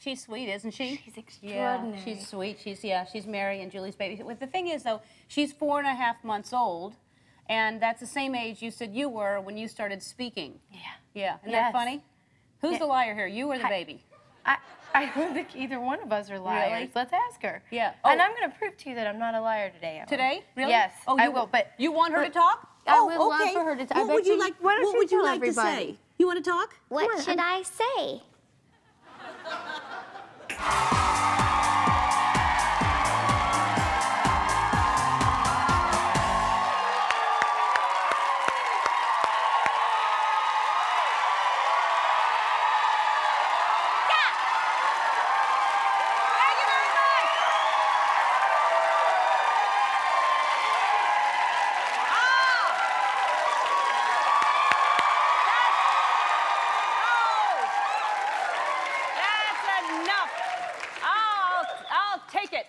She's sweet, isn't she? She's extraordinary. Yeah, she's sweet. She's Mary and Julie's baby. The thing is, though, she's 4.5 months old, and that's the same age you said you were when you started speaking. Yeah. Yeah. Isn't that funny? Who's the liar here, you or the baby? I don't think either one of us are liars. Really? Let's ask her. Yeah. And I'm going to prove to you that I'm not a liar today, Ellen. Today? Really? Yes, I will. But you want her to talk? I would love for her to talk. What would you like? What would you like to say? You want to talk? What should I say?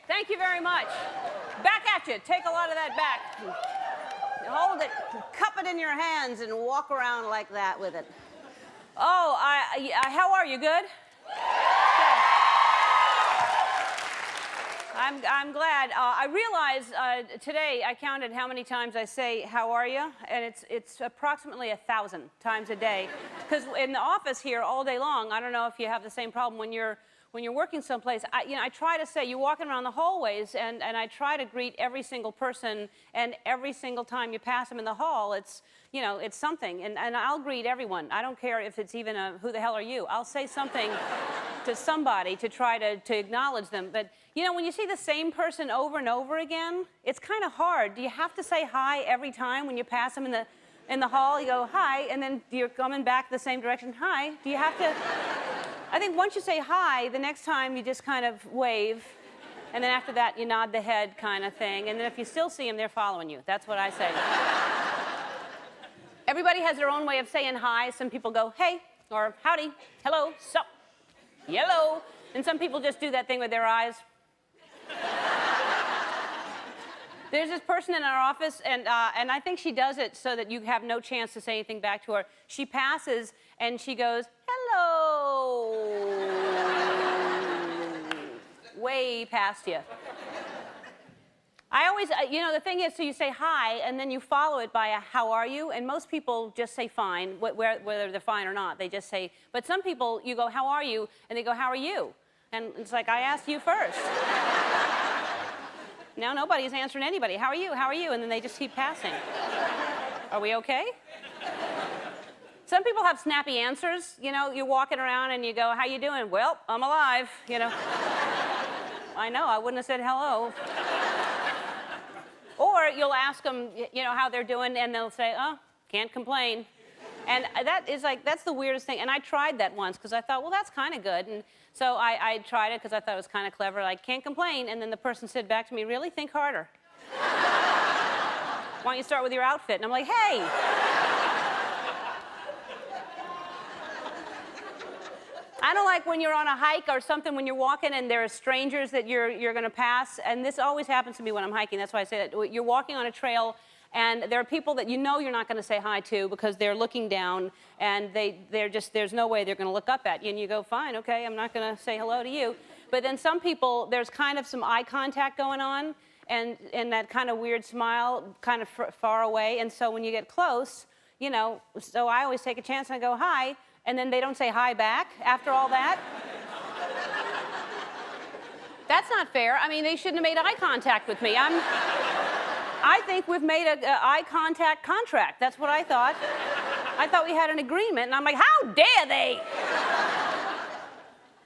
Thank you very much. Back at you. Take a lot of that back. Hold it, cup it in your hands, and walk around like that with it. Oh, how are you? Good? I'm glad. I realized today I counted how many times I say "How are you?" and it's approximately 1,000 times a day. Because in the office here all day long, I don't know if you have the same problem when you're working someplace. I try to say, you're walking around the hallways, and I try to greet every single person, and every single time you pass them in the hall, it's something, and I'll greet everyone. I don't care if it's even a "Who the hell are you?" I'll say something to somebody to try to acknowledge them. But when you see the same person over and over again, it's kind of hard. Do you have to say hi every time when you pass them in the hall? You go hi, and then you're coming back the same direction. Hi. Do you have to? I think once you say hi, the next time you just kind of wave, and then after that you nod the head kind of thing, and then if you still see them, they're following you. That's what I say. Everybody has their own way of saying hi. Some people go, hey, or howdy, hello, sup, yellow, and some people just do that thing with their eyes. There's this person in our office, and I think she does it so that you have no chance to say anything back to her. She passes, and she goes, hello, way past you. I always, the thing is, so you say hi, and then you follow it by a how are you, and most people just say fine, whether they're fine or not, they just say, but some people, you go, how are you, and they go, how are you? And it's like, I asked you first. Now nobody's answering anybody. How are you? How are you? And then they just keep passing. Are we okay? Some people have snappy answers. You're walking around and you go, how you doing? Well, I'm alive, I know, I wouldn't have said hello. Or you'll ask them, how they're doing, and they'll say, oh, can't complain. And that's the weirdest thing. And I tried that once because I thought, well, that's kind of good. And so I tried it because I thought it was kind of clever. Like, can't complain. And then the person said back to me, really? Think harder. Why don't you start with your outfit? And I'm like, hey. I don't like when you're on a hike or something, when you're walking and there are strangers that you're going to pass. And this always happens to me when I'm hiking. That's why I say that. You're walking on a trail, and there are people that you're not going to say hi to because they're looking down, and there's no way they're going to look up at you. And you go, fine, okay, I'm not going to say hello to you. But then some people, there's kind of some eye contact going on, and that kind of weird smile kind of far away. And so when you get close, so I always take a chance and I go, hi. And then they don't say hi back after all that. That's not fair. I mean, they shouldn't have made eye contact with me. I think we've made an eye contact contract. That's what I thought. I thought we had an agreement, and I'm like, how dare they?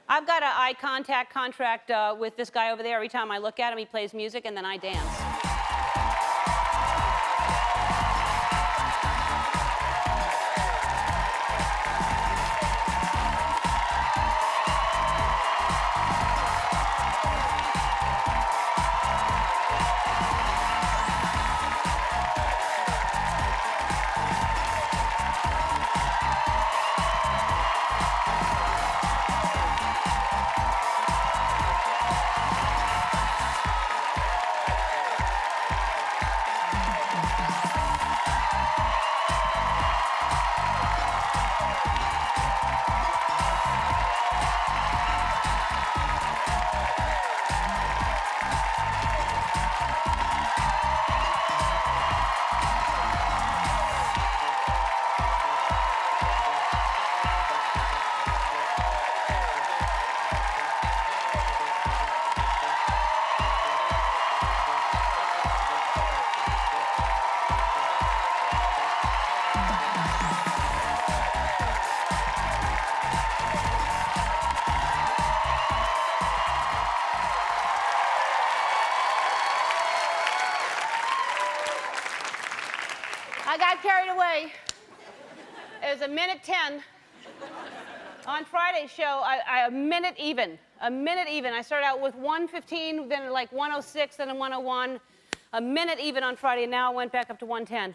I've got an eye contact contract with this guy over there. Every time I look at him, he plays music, and then I dance. I got carried away. It was a minute 10. On Friday's show, a minute even. A minute even. I started out with 1:15, then like 1:06, then a 1:01. A minute even on Friday, and now I went back up to 1:10.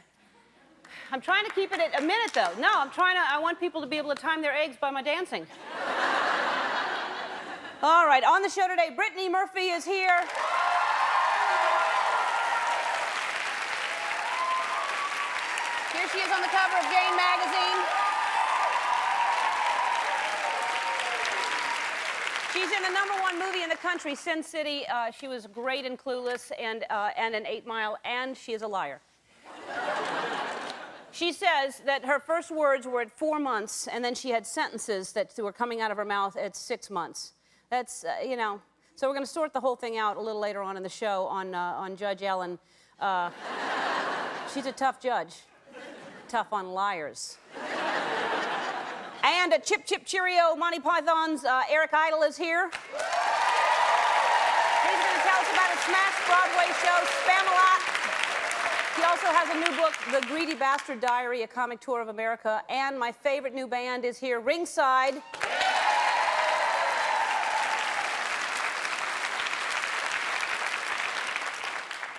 I'm trying to keep it at a minute, though. No, I want people to be able to time their eggs by my dancing. All right, on the show today, Brittany Murphy is here. Here she is on the cover of Jane magazine. She's in the #1 movie in the country, Sin City. She was great in Clueless and in 8 Mile, and she is a liar. She says that her first words were at 4 months, and then she had sentences that were coming out of her mouth at 6 months. That's, you know. So we're going to sort the whole thing out a little later on in the show on Judge Ellen. She's a tough judge. Tough on liars. And Chip Chip Cheerio, Monty Python's Eric Idle is here. He's going to tell us about a smash Broadway show, Spam-A-Lot. He also has a new book, The Greedy Bastard Diary, a comic tour of America. And my favorite new band is here, ringside.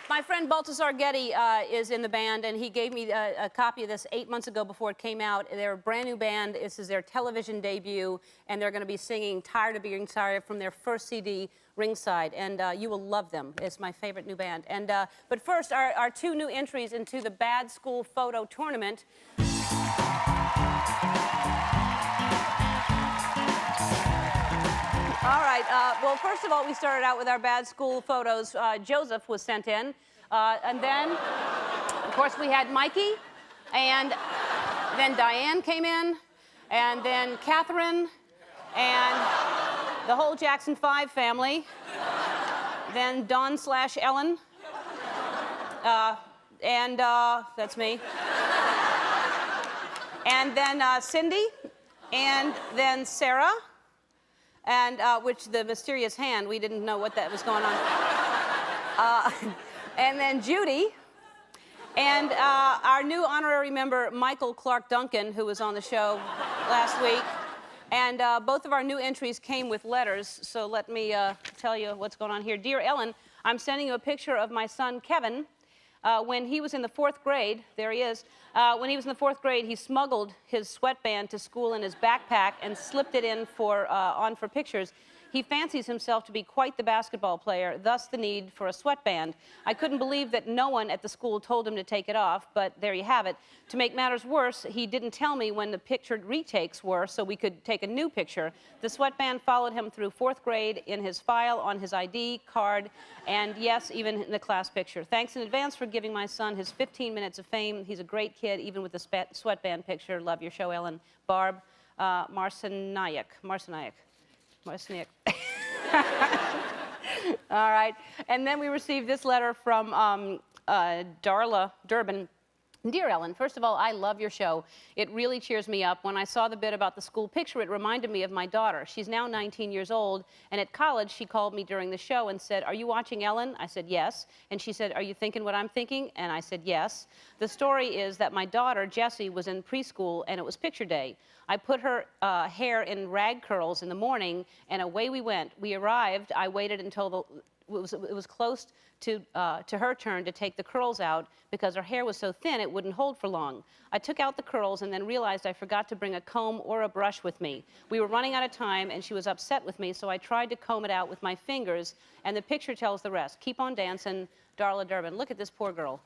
My friend Baltasar Getty is in the band, and he gave me a copy of this 8 months ago before it came out. They're a brand new band. This is their television debut, and they're going to be singing Tired of Being Sorry from their first CD, Ringside, and you will love them. It's my favorite new band. And but first, our 2 new entries into the Bad School Photo Tournament. All right, well, first of all, we started out with our bad school photos. Joseph was sent in, and then, of course, we had Mikey, and then Diane came in, and then Catherine, and the whole Jackson 5 family, then Dawn/Ellen, and that's me, and then Cindy, and then Sarah, and which the mysterious hand, we didn't know what that was going on. And then Judy, and our new honorary member, Michael Clark Duncan, who was on the show last week. And both of our new entries came with letters, so let me tell you what's going on here. Dear Ellen, I'm sending you a picture of my son, Kevin. When he was in the 4th grade, there he is, when he was in the 4th grade, he smuggled his sweatband to school in his backpack and slipped it in on for pictures. He fancies himself to be quite the basketball player, thus the need for a sweatband. I couldn't believe that no one at the school told him to take it off, but there you have it. To make matters worse, he didn't tell me when the pictured retakes were so we could take a new picture. The sweatband followed him through 4th grade in his file, on his ID card, and yes, even in the class picture. Thanks in advance for giving my son his 15 minutes of fame. He's a great kid, even with the sweatband picture. Love your show, Ellen. Barb Marciniak. All right. And then we received this letter from Darla Durbin. Dear Ellen, first of all, I love your show. It really cheers me up. When I saw the bit about the school picture, it reminded me of my daughter. She's now 19 years old, and at college, she called me during the show and said, "Are you watching Ellen?" I said, "Yes." And she said, "Are you thinking what I'm thinking?" And I said, "Yes." The story is that my daughter, Jessie, was in preschool, and it was picture day. I put her hair in rag curls in the morning, and away we went. We arrived. I waited until it was close to her turn to take the curls out because her hair was so thin it wouldn't hold for long. I took out the curls and then realized I forgot to bring a comb or a brush with me. We were running out of time and she was upset with me, so I tried to comb it out with my fingers, and the picture tells the rest. Keep on dancing, Darla Durbin. Look at this poor girl.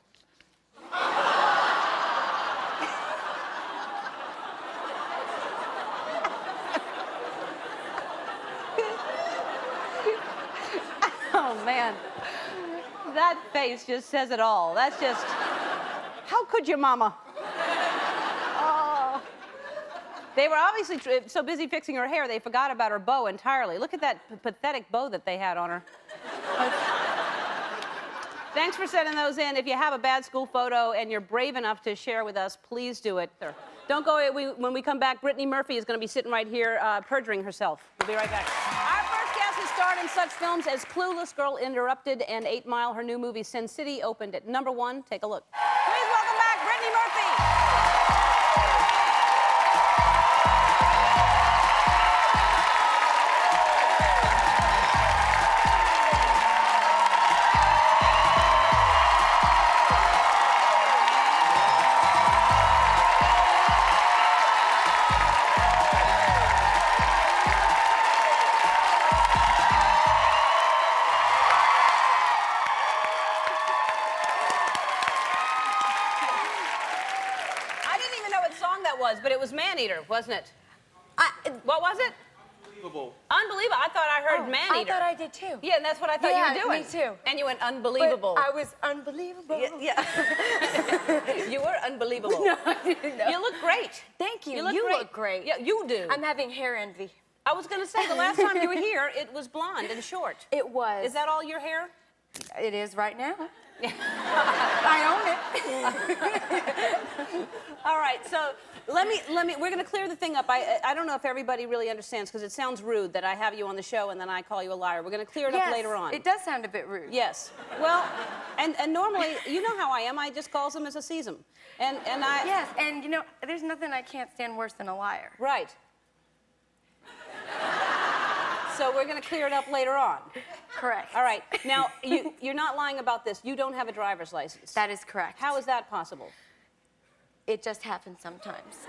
Oh, man. That face just says it all. That's just, how could you, Mama? Oh. They were obviously so busy fixing her hair, they forgot about her bow entirely. Look at that pathetic bow that they had on her. Thanks for sending those in. If you have a bad school photo and you're brave enough to share with us, please do it. Don't go, when we come back, Brittany Murphy is going to be sitting right here perjuring herself. We'll be right back. Our first guest has starred in such films as Clueless, Girl Interrupted, and 8 Mile. Her new movie, Sin City, opened at #1. Take a look. Please welcome back Brittany Murphy. was man-eater, wasn't it? What was it? Unbelievable. Unbelievable. I thought I heard man-eater. I thought I did too. Yeah, and that's what I thought you were doing. Me too. And you went unbelievable. But I was unbelievable. Yeah. You were unbelievable. No, I didn't know. You look great. Thank you. You look great. Yeah, you do. I'm having hair envy. I was going to say, the last time you were here, it was blonde and short. It was. Is that all your hair? It is right now. I own it. All right, so we're going to clear the thing up. I don't know if everybody really understands, because it sounds rude that I have you on the show and then I call you a liar. We're going to clear it up later on. It does sound a bit rude. Yes. Well, and normally, you know how I am. I just calls them as I sees them. And I... Yes, and you know, there's nothing I can't stand worse than a liar. Right. So we're going to clear it up later on. Correct. All right. Now, you're not lying about this. You don't have a driver's license. That is correct. How is that possible? It just happens sometimes.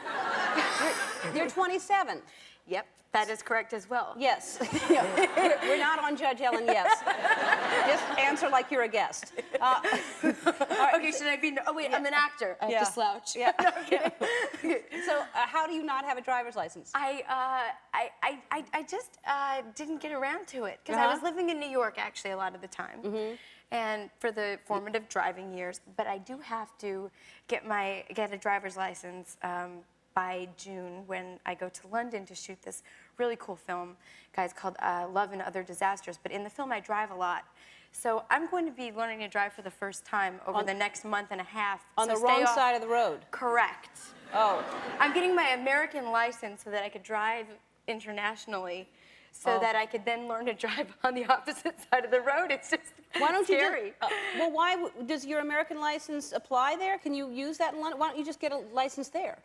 You're 27. Yep, that is correct as well. Yes. We're not on Judge Ellen, yes. Just answer like you're a guest. Okay, should I be... Oh, wait, I'm an actor. I have to slouch. Yeah. So, how do you not have a driver's license? I just didn't get around to it, because I was living in New York, actually, a lot of the time. And for the formative driving years, but I do have to get a driver's license by June when I go to London to shoot this really cool film, guys, called Love and Other Disasters. But in the film, I drive a lot. So I'm going to be learning to drive for the first time over the next month and a half. On the wrong side of the road? Correct. Oh. I'm getting my American license so that I could drive internationally, so that I could then learn to drive on the opposite side of the road. It's just scary. Well, why does your American license apply there? Can you use that in London? Why don't you just get a license there?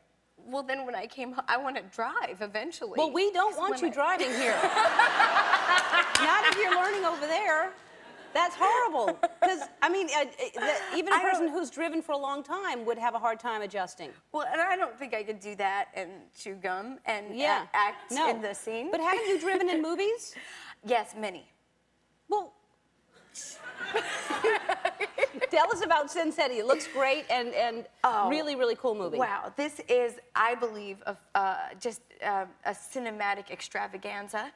Well, then when I came home, I want to drive eventually. Well, we don't want you driving here. Not if you're learning over there. That's horrible. Because, I mean, even a person who's driven for a long time would have a hard time adjusting. Well, and I don't think I could do that and chew gum and act in the scene. But haven't you driven in movies? Yes, many. Well, tell us about Sin City. It looks great and really, really cool movie. Wow, this is, I believe, just a cinematic extravaganza.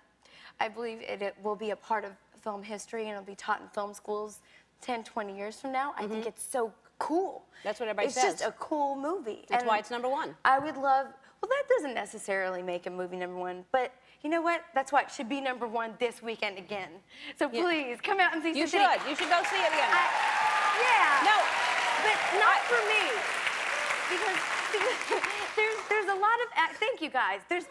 I believe it will be a part of film history, and it'll be taught in film schools 10, 20 years from now. I think it's so cool. That's what everybody says. It's just a cool movie. That's why it's #1. I would love, well, that doesn't necessarily make a movie #1, but you know what? That's why it should be #1 this weekend again. So please, come out and see Sin City. You should go see it again. Yeah. No. But not for me. Because there's a lot of, thank you guys. There's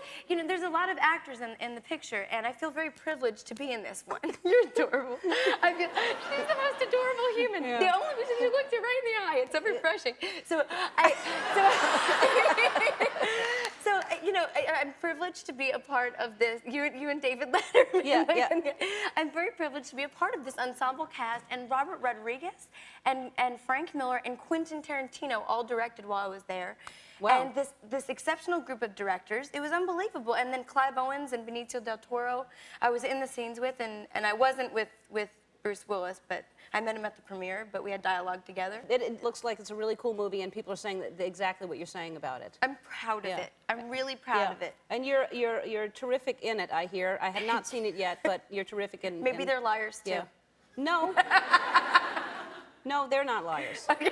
a lot of actors in the picture, and I feel very privileged to be in this one. You're adorable. She's the most adorable human. Yeah. The only reason you looked her right in the eye. It's so refreshing. I'm privileged to be a part of this. You and David Letterman. Yeah. I'm very privileged to be a part of this ensemble cast, and Robert Rodriguez and Frank Miller and Quentin Tarantino all directed while I was there. Wow. And this exceptional group of directors, it was unbelievable. And then Clive Owens and Benicio del Toro, I was in the scenes with, and I wasn't with Bruce Willis, but I met him at the premiere, but we had dialogue together. It looks like it's a really cool movie, and people are saying exactly what you're saying about it. I'm proud of it. I'm really proud of it. And you're terrific in it, I hear. I have not seen it yet, but you're terrific in Maybe they're liars, too. Yeah. No. No, they're not liars. Okay.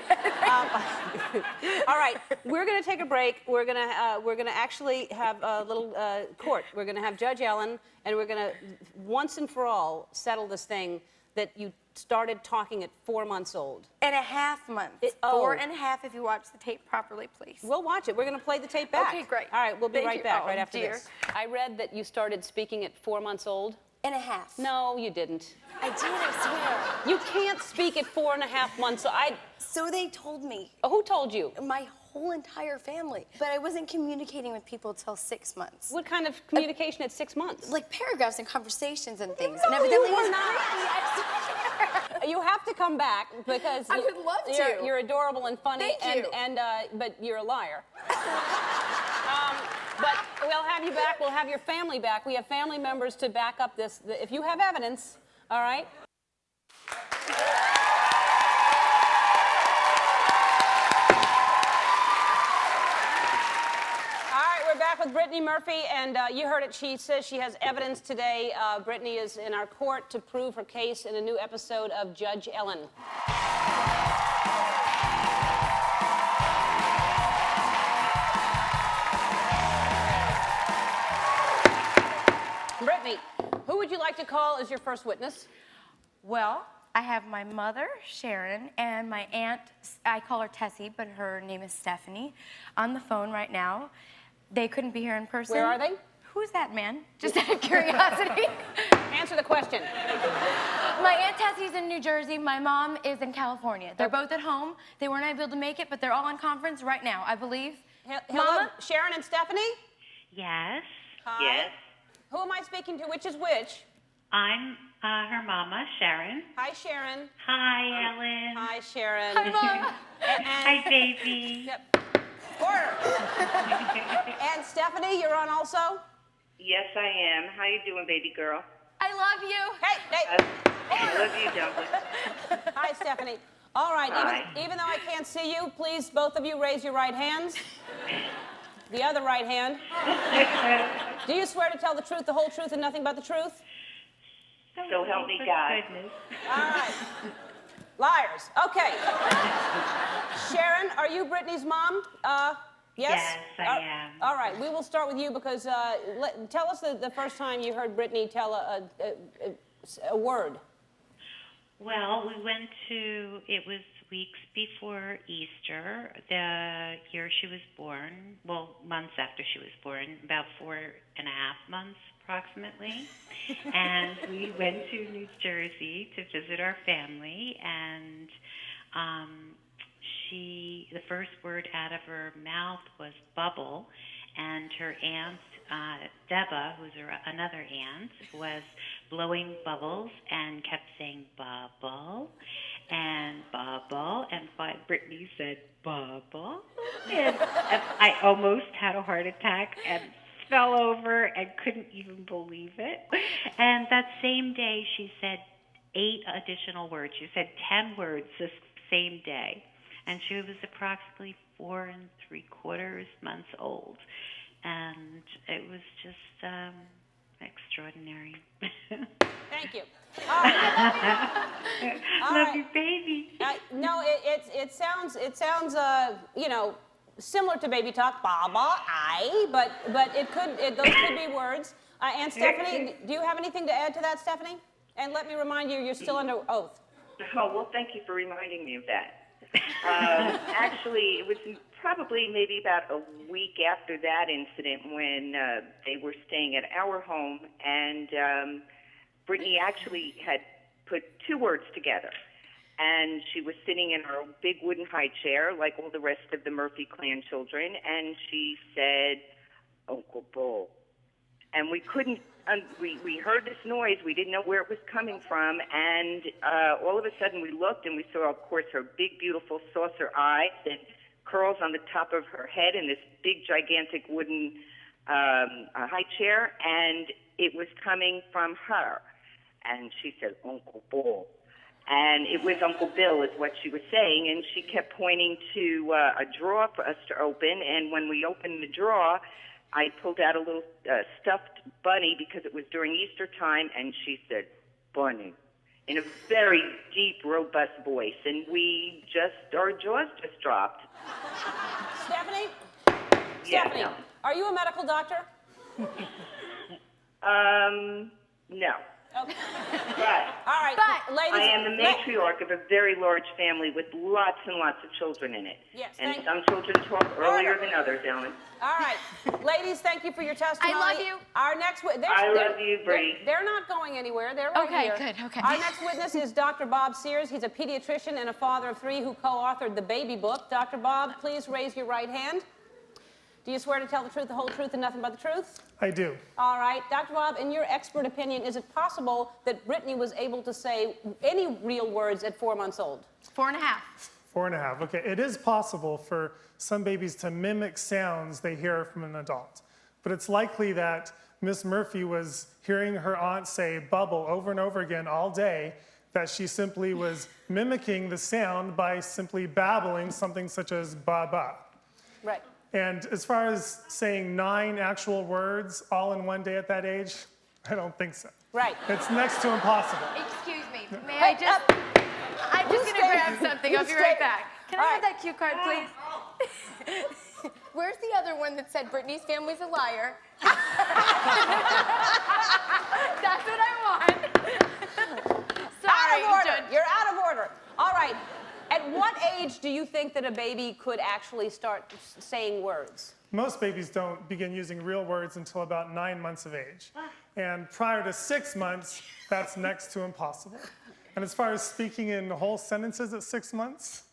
All right, we're going to take a break. We're going to actually have a little court. We're going to have Judge Ellen, and we're going to once and for all settle this thing that you started talking at 4 months old. And a half month. 4 and a half if you watch the tape properly, please. We'll watch it. We're going to play the tape back. Okay, great. All right, we'll be right back right after dear. this. I read that you started speaking at 4 months old. And a half. No, you didn't. I did, I swear. You can't speak at 4.5 months. So they told me. Oh, who told you? My whole entire family. But I wasn't communicating with people till 6 months. What kind of communication at 6 months? Like paragraphs and conversations and things. No, and you were not. You have to come back because I would love to. You're adorable and funny. Thank you. But you're a liar. But we'll have you back. We'll have your family back. We have family members to back up this. If you have evidence, all right? All right, with Brittany Murphy, and you heard it. She says she has evidence today. Brittany is in our court to prove her case in a new episode of Judge Ellen. Brittany, who would you like to call as your first witness? Well, I have my mother, Sharon, and my aunt, I call her Tessie, but her name is Stephanie, on the phone right now. They couldn't be here in person. Where are they? Who's that man? Just out of curiosity. Answer the question. My Aunt Tessie's in New Jersey. My mom is in California. They're both at home. They weren't able to make it, but they're all on conference right now, I believe. Hello, Mama? Sharon and Stephanie? Yes. Hi. Yes. Who am I speaking to? Which is which? I'm her mama, Sharon. Hi, Sharon. Hi, Ellen. Hi, Sharon. Hi, Mom. Hi, baby. Yep. Order. And Stephanie, you're on also? Yes, I am. How you doing, baby girl? I love you. Hey. I love you, Dumpling. Hi, Stephanie. All right, Hi. even though I can't see you, please, both of you, raise your right hands. The other right hand. Do you swear to tell the truth, the whole truth, and nothing but the truth? So help me God. Goodness. All right. Liars. Okay. Sharon, are you Brittany's mom? Yes? Yes, I am. All right, we will start with you because tell us the first time you heard Brittany tell a word. Well, it was weeks before Easter, the year she was born, well, months after she was born, about 4.5 months approximately. And we went to New Jersey to visit our family, and the first word out of her mouth was bubble, and her aunt, Deba, who's another aunt, was blowing bubbles and kept saying bubble, and Brittany said bubble, and I almost had a heart attack and fell over and couldn't even believe it. And that same day she said 8 additional words. She said 10 words this same day. And she was approximately 4 3/4 months old. And it was just extraordinary. Thank you. All right. Love you, baby. No, it sounds similar to baby talk, baba, but those could be words. And Stephanie, do you have anything to add to that, Stephanie? And let me remind you, you're still under oath. Oh, well, thank you for reminding me of that. Actually, it was probably maybe about a week after that incident when they were staying at our home, and Brittany actually had put 2 words together. And she was sitting in her big wooden high chair, like all the rest of the Murphy clan children, and she said, Uncle Bull. And we couldn't, we heard this noise, we didn't know where it was coming from, and all of a sudden we looked and we saw, of course, her big, beautiful saucer eyes and curls on the top of her head in this big, gigantic wooden high chair, and it was coming from her. And she said, Uncle Bull. And it was Uncle Bill is what she was saying, and she kept pointing to a drawer for us to open, and when we opened the drawer, I pulled out a little stuffed bunny because it was during Easter time, and she said, bunny, in a very deep, robust voice, and our jaws just dropped. Stephanie? Yeah, Stephanie, no. Are you a medical doctor? No. Okay. But All right, But ladies. I am the matriarch of a very large family with lots and lots of children in it. Yes, and thank some children talk earlier than others, Ellen. All right, ladies, thank you for your testimony. I love you. Our next witness. I love you, Bree. They're not going anywhere. They're right Okay, here. good, okay. Our next witness is Dr. Bob Sears. He's a pediatrician and a father of 3 who co-authored the baby book. Dr. Bob, please raise your right hand. Do you swear to tell the truth, the whole truth, and nothing but the truth? I do. All right. Dr. Bob, in your expert opinion, is it possible that Brittany was able to say any real words at 4 months old? 4.5. 4.5. Okay, it is possible for some babies to mimic sounds they hear from an adult. But it's likely that Miss Murphy was hearing her aunt say bubble over and over again all day, that she simply was mimicking the sound by simply babbling something such as ba-ba. Right. And as far as saying 9 actual words all in one day at that age, I don't think so. Right. It's next to impossible. Excuse me, may Hey, I just... I'm just Who's gonna grab staying? something. I'll Who's be right staying? back. Can I All have right. that cue card, please? Where's the other one that said Brittany's family's a liar? That's what I want. Sorry, Out of order. Judge. You're out of order. All right. At what age do you think that a baby could actually start saying words? Most babies don't begin using real words until about 9 months of age. And prior to 6 months, that's next to impossible. And as far as speaking in whole sentences at 6 months,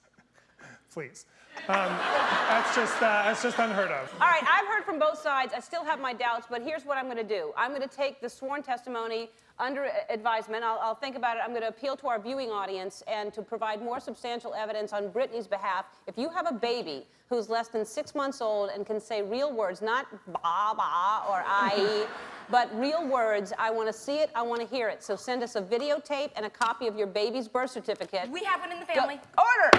please. That's just unheard of. All right, I've heard from both sides. I still have my doubts, but here's what I'm going to do. I'm going to take the sworn testimony under advisement. I'll think about it. I'm going to appeal to our viewing audience and to provide more substantial evidence on Brittany's behalf. If you have a baby who's less than 6 months old and can say real words, not ba ba or I, but real words, I want to see it, I want to hear it. So send us a videotape and a copy of your baby's birth certificate. We have one in the family. Order!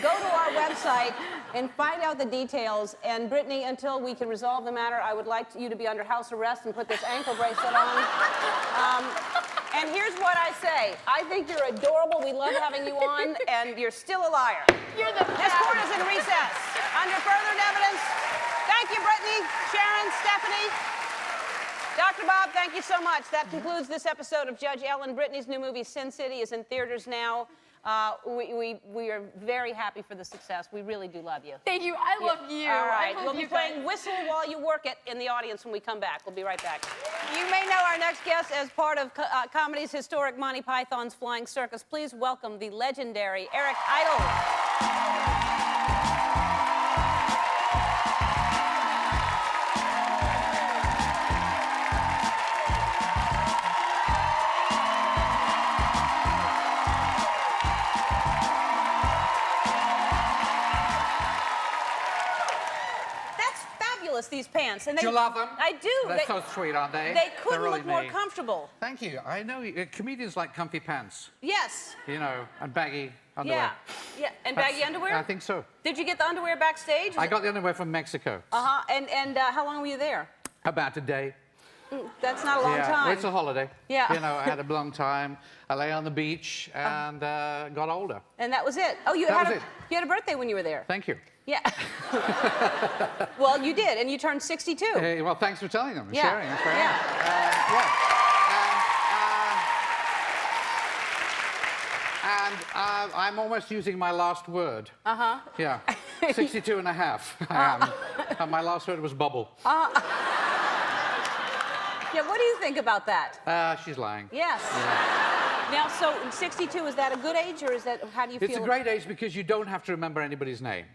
Go to our website and find out the details. And Brittany, until we can resolve the matter, I would like you to be under house arrest and put this ankle bracelet on. And here's what I say. I think you're adorable. We love having you on, and you're still a liar. You're the This best. court is in recess. Under further evidence, thank you, Brittany, Sharon, Stephanie. Dr. Bob, thank you so much. That concludes this episode of Judge Ellen. Brittany's new movie, Sin City, is in theaters now. We are very happy for the success. We really do love you. Thank you. I love you. All right. I love We'll be you playing guys. Whistle While You Work It in the audience when we come back. We'll be right back. You may know our next guest as part of comedy's historic Monty Python's Flying Circus. Please welcome the legendary Eric Idle. These pants. And Do you love them? I do. They're so sweet, aren't they? They couldn't They're really look more neat. comfortable. Thank you. I know comedians like comfy pants, Yes. you know, and baggy underwear. Yeah. And That's- baggy underwear? I think so. Did you get the underwear backstage? I got the underwear from Mexico. Uh-huh. And how long were you there? About a day. That's not a long time. Well, it's a holiday. Yeah. You know, I had a long time. I lay on the beach and got older. And that was it. Oh, you That had was it. You had a birthday when you were there. Thank you. Yeah. Well, you did, and you turned 62. Hey, well, thanks for telling them and Yeah. sharing. It's very Yeah. nice. And I'm almost using my last word. Uh-huh. Yeah. 62 and a half I am. And my last word was bubble. Yeah, what do you think about that? She's lying. Yes. Now, so 62, is that a good age, or is that, how do you feel? It's a great age because you don't have to remember anybody's name.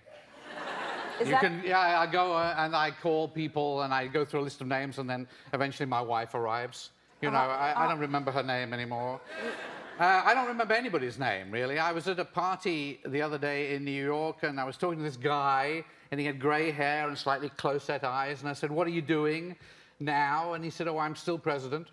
Is You that... can, yeah, I go and I call people and I go through a list of names and then eventually my wife arrives. You know, I don't remember her name anymore. I don't remember anybody's name, really. I was at a party the other day in New York and I was talking to this guy and he had grey hair and slightly close-set eyes and I said, "What are you doing now?" And he said, "Oh, I'm still president."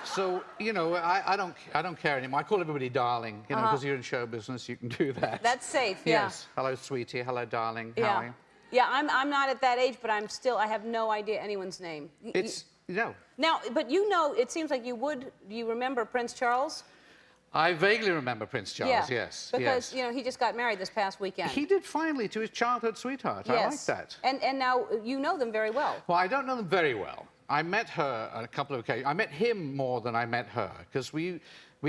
So, you know, I don't care anymore. I call everybody darling, you know, because you're in show business, you can do that. That's safe, yeah. Yes. Hello, sweetie. Hello, darling. Yeah. How are you? Yeah, I'm not at that age, but I have no idea anyone's name. It's, no. Now, but you know, it seems like do you remember Prince Charles? I vaguely remember Prince Charles, yes. Because, yes. you know, he just got married this past weekend. He did finally to his childhood sweetheart. Yes. I like that. And now you know them very well. Well, I don't know them very well. I met her on a couple of occasions. I met him more than I met her, because we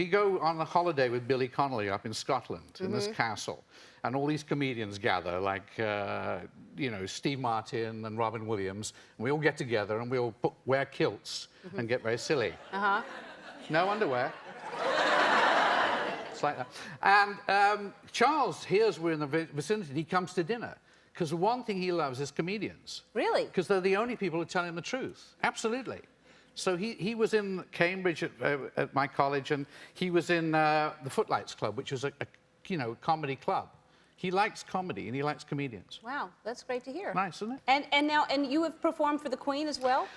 go on a holiday with Billy Connolly up in Scotland, in this castle, and all these comedians gather, like, you know, Steve Martin and Robin Williams, and we all get together and we all wear kilts and get very silly. Uh-huh. No underwear. It's like that. And Charles hears we're in the vicinity, and he comes to dinner. Because one thing he loves is comedians. Really? Because they're the only people who tell him the truth. Absolutely. So he was in Cambridge at my college, and he was in the Footlights Club, which was a you know, comedy club. He likes comedy, and he likes comedians. Wow, that's great to hear. Nice, isn't it? And you have performed for the Queen as well?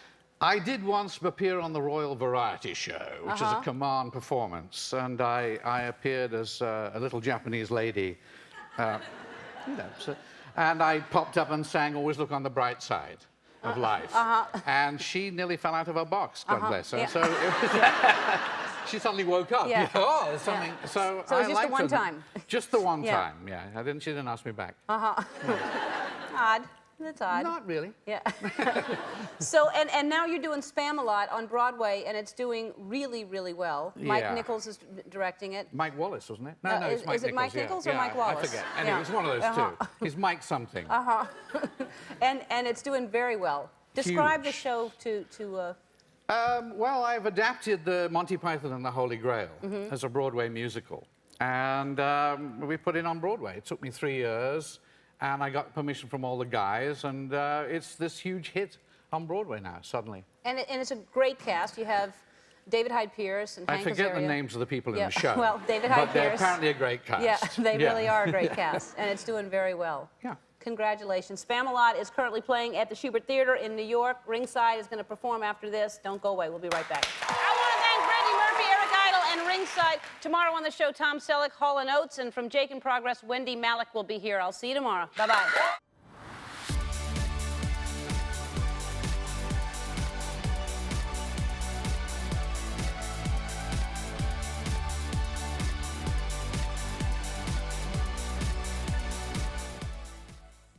I did once appear on the Royal Variety Show, which is a command performance, and I appeared as a little Japanese lady. You know, so, and I popped up and sang Always Look on the Bright Side of Life. And she nearly fell out of her box, God bless her. Yeah. So it was, she suddenly woke up. Yeah. You know, oh, there's something. So So I it's just the liked one her. time? Just the one Yeah. time, yeah. She didn't ask me back. Odd. That's odd. Not really. Yeah. So, and now you're doing Spam-A-Lot on Broadway, and it's doing really, really well. Mike Yeah. Nichols is directing it. Mike Wallace, wasn't it? No, no, is it's Mike it Nichols. Mike Nichols yeah. or Mike Wallace? I forget. Anyway, Yeah. it's one of those two. He's Mike something. And it's doing very well. Describe the Huge. show to Well, I've adapted the Monty Python and the Holy Grail as a Broadway musical. And we put it on Broadway. It took me 3 years, and I got permission from all the guys, and it's this huge hit on Broadway now, suddenly. and it's a great cast. You have David Hyde Pierce and I Hank forget Azaria. the names of the people in Yeah, the show. well, David Hyde but they're Pierce. apparently a great cast. Yeah, they really are a great cast, and it's doing very well. Yeah. Congratulations. Spam-A-Lot is currently playing at the Shubert Theater in New York. Ringside is going to perform after this. Don't go away. We'll be right back. I want to thank Brittany Murphy, Eric Idle, and Ringside. Tomorrow on the show, Tom Selleck, Hall & Oates, and from Jake in Progress, Wendy Malick will be here. I'll see you tomorrow. Bye-bye.